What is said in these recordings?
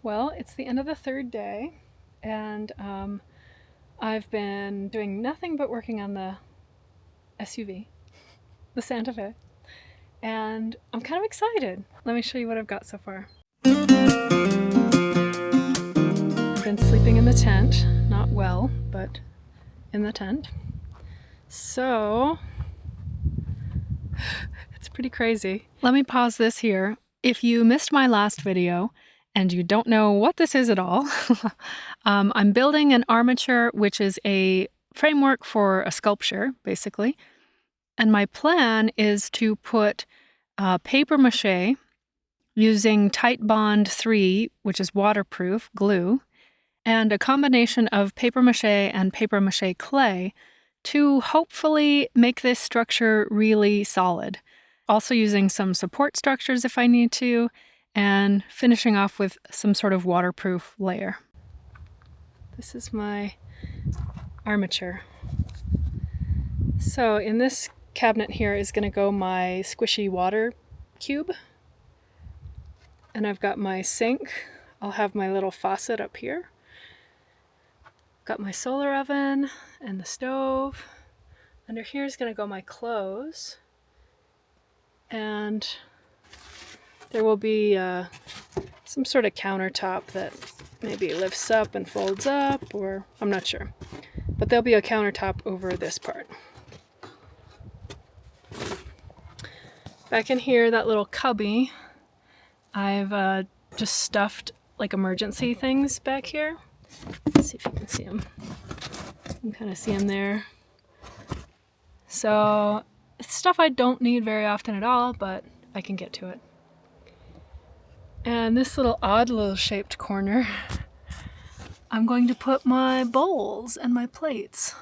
Well, it's the end of the third day, and I've been doing nothing but working on the SUV, the Santa Fe, and I'm kind of excited. Let me show you what I've got so far. I've been sleeping in the tent, not well, but in the tent. So, it's pretty crazy. Let me pause this here. If you missed my last video, and you don't know what this is at all, I'm building an armature, which is a framework for a sculpture, basically. And my plan is to put paper mache using Tight Bond 3, which is waterproof glue, and a combination of paper mache and paper mache clay to hopefully make this structure really solid. Also using some support structures if I need to, and finishing off with some sort of waterproof layer. This is my armature. So in this cabinet here is going to go my squishy water cube. And I've got my sink. I'll have my little faucet up here. Got my solar oven and the stove. Under here is going to go my clothes. And there will be some sort of countertop that maybe lifts up and folds up, or I'm not sure. But there'll be a countertop over this part. Back in here, that little cubby, I've just stuffed like emergency things back here. Let's see if you can see them. You can kind of see them there. So it's stuff I don't need very often at all, but I can get to it. And this odd little shaped corner, I'm going to put my bowls and my plates.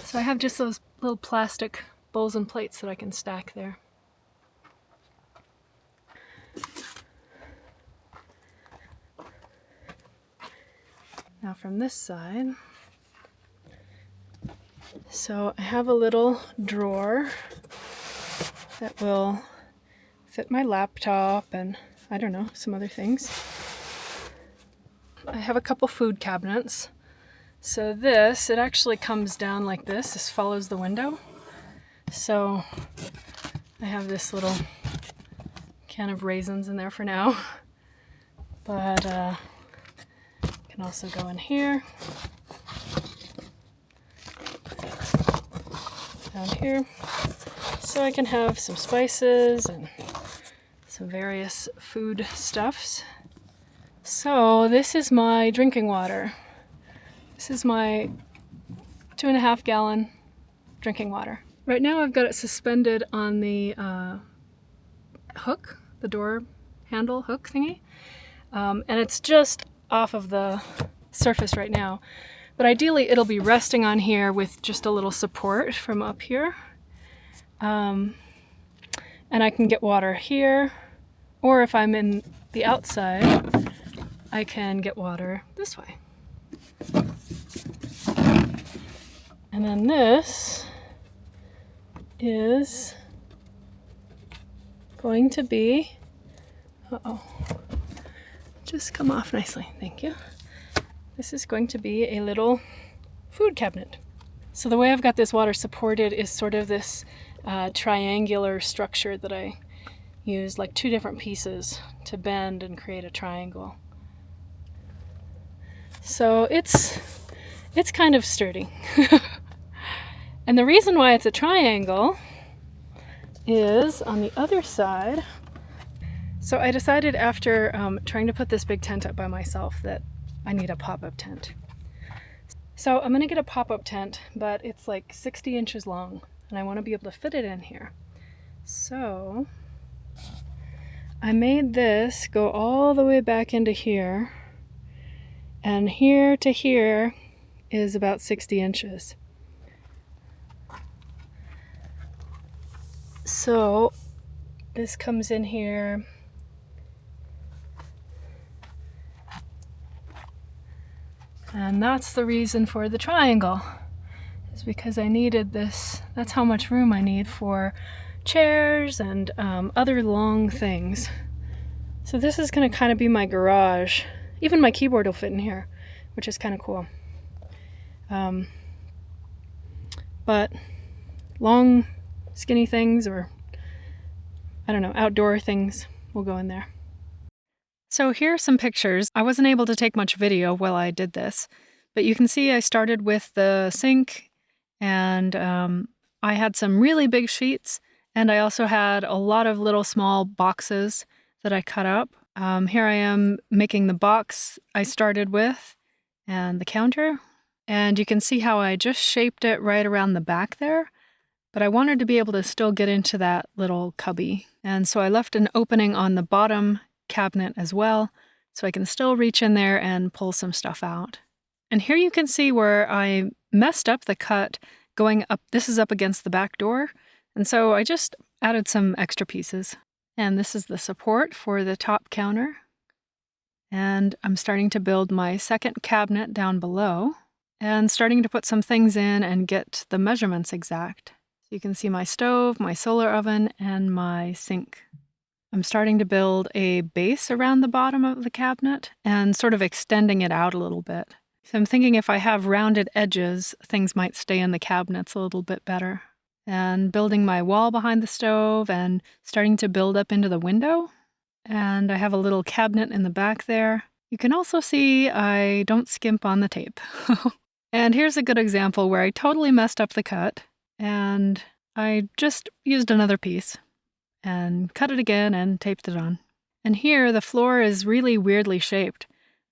So I have just those little plastic bowls and plates that I can stack there. Now from this side, so I have a little drawer that will fit my laptop and I don't know, some other things. I have a couple food cabinets. So this, it actually comes down like this. This follows the window. So I have this little can of raisins in there for now. But can also go in here. Down here. So I can have some spices and some various food stuffs. So this is my drinking water. This is my 2.5 gallon drinking water. Right now I've got it suspended on the hook, the door handle hook thingy. And it's just off of the surface right now. But ideally it'll be resting on here with just a little support from up here. And I can get water here, or if I'm in the outside, I can get water this way. And then this is going to be, just come off nicely, thank you. This is going to be a little food cabinet. So the way I've got this water supported is sort of this triangular structure that I use like two different pieces to bend and create a triangle. So it's kind of sturdy. And the reason why it's a triangle is on the other side. So I decided after trying to put this big tent up by myself that I need a pop-up tent. So I'm gonna get a pop-up tent, but it's like 60 inches long and I want to be able to fit it in here. So I made this go all the way back into here, and here to here is about 60 inches. So this comes in here. And that's the reason for the triangle, is because I needed this. That's how much room I need for chairs and other long things. So this is going to kind of be my garage Even my keyboard will fit in here, which is kind of cool. But long, skinny things, or I don't know, outdoor things will go in there. So here are some pictures. I wasn't able to take much video while I did this, but you can see I started with the sink, and I had some really big sheets, and I also had a lot of little small boxes that I cut up. Here I am making the box I started with and the counter, and you can see how I just shaped it right around the back there, but I wanted to be able to still get into that little cubby, and so I left an opening on the bottom cabinet as well, so I can still reach in there and pull some stuff out. And here you can see where I messed up the cut going up. This is up against the back door, and so I just added some extra pieces. And this is the support for the top counter. And I'm starting to build my second cabinet down below and starting to put some things in and get the measurements exact. So you can see my stove, my solar oven, and my sink. I'm starting to build a base around the bottom of the cabinet and sort of extending it out a little bit. So I'm thinking if I have rounded edges, things might stay in the cabinets a little bit better. And building my wall behind the stove and starting to build up into the window. And I have a little cabinet in the back there. You can also see I don't skimp on the tape. And here's a good example where I totally messed up the cut and I just used another piece and cut it again and taped it on. And here the floor is really weirdly shaped,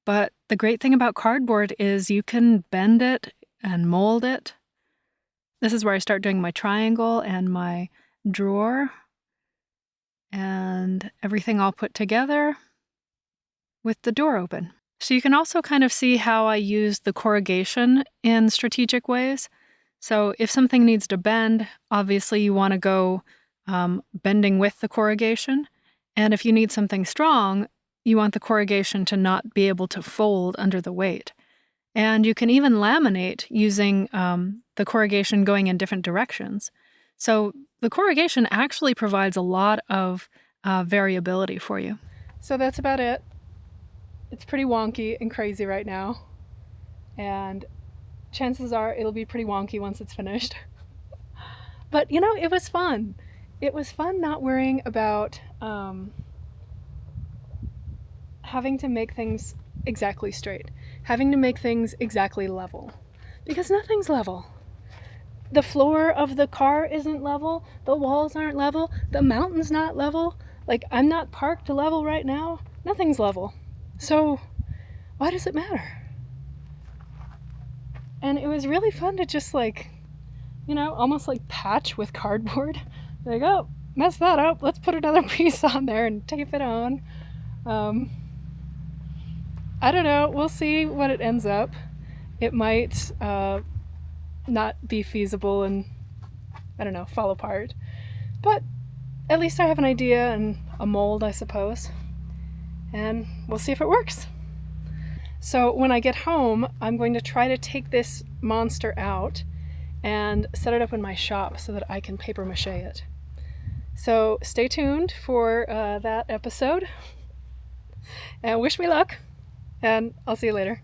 but the great thing about cardboard is you can bend it and mold it. This is where I start doing my triangle and my drawer and everything all put together with the door open. So you can also kind of see how I use the corrugation in strategic ways. So if something needs to bend, obviously you want to go bending with the corrugation. And if you need something strong, you want the corrugation to not be able to fold under the weight. And you can even laminate using the corrugation going in different directions. So the corrugation actually provides a lot of variability for you. So that's about it. It's pretty wonky and crazy right now. And chances are it'll be pretty wonky once it's finished. But you know, it was fun. It was fun not worrying about having to make things exactly straight, having to make things exactly level, because nothing's level. The floor of the car isn't level, the walls aren't level, the mountain's not level, like I'm not parked level right now, nothing's level. So why does it matter? And it was really fun to just like, you know, almost like patch with cardboard. Like, oh, mess that up, let's put another piece on there and tape it on. I don't know, we'll see what it ends up. It might not be feasible and, I don't know, fall apart. But at least I have an idea and a mold, I suppose. And we'll see if it works. So when I get home, I'm going to try to take this monster out and set it up in my shop so that I can paper mache it. So stay tuned for that episode. And wish me luck. And I'll see you later.